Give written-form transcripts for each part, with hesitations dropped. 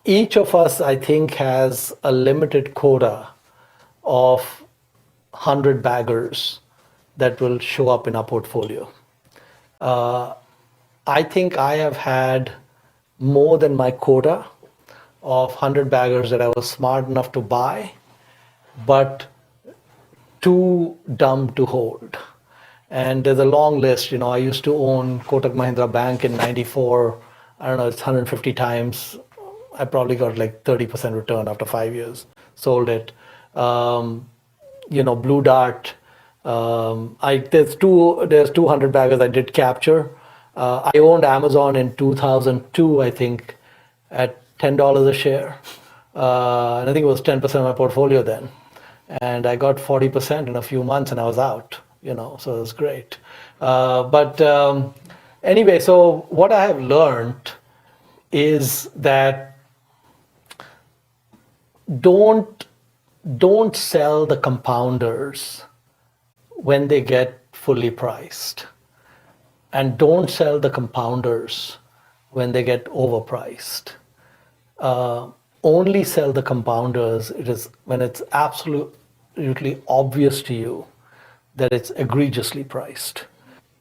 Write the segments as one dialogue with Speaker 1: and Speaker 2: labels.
Speaker 1: each of us, I think, has a limited quota of 100 baggers that will show up in our portfolio. I think I have had more than my quota of 100 baggers that I was smart enough to buy, but too dumb to hold. And there's a long list. I used to own Kotak Mahindra Bank in '94. I don't know, it's 150 times. I probably got like 30% return after 5 years. Sold it. Blue Dart. There's 200 baggers I did capture. I owned Amazon in 2002, I think, at $10 a share. And I think it was 10% of my portfolio then. And I got 40% in a few months and I was out, so it was great. But anyway, so what I have learned is that don't sell the compounders when they get fully priced. And don't sell the compounders when they get overpriced. Only sell the compounders when it's absolutely obvious to you that it's egregiously priced.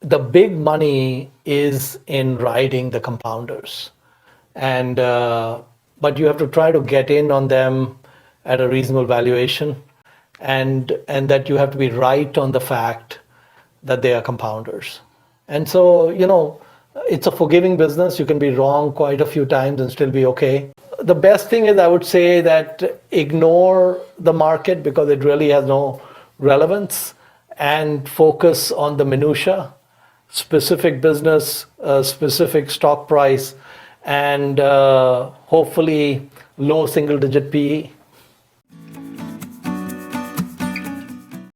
Speaker 1: The big money is in riding the compounders, and but you have to try to get in on them at a reasonable valuation, and that you have to be right on the fact that they are compounders. And so, it's a forgiving business. You can be wrong quite a few times and still be okay. The best thing is, I would say, that ignore the market because it really has no relevance, and focus on the minutia, specific business, specific stock price, and hopefully low single digit PE.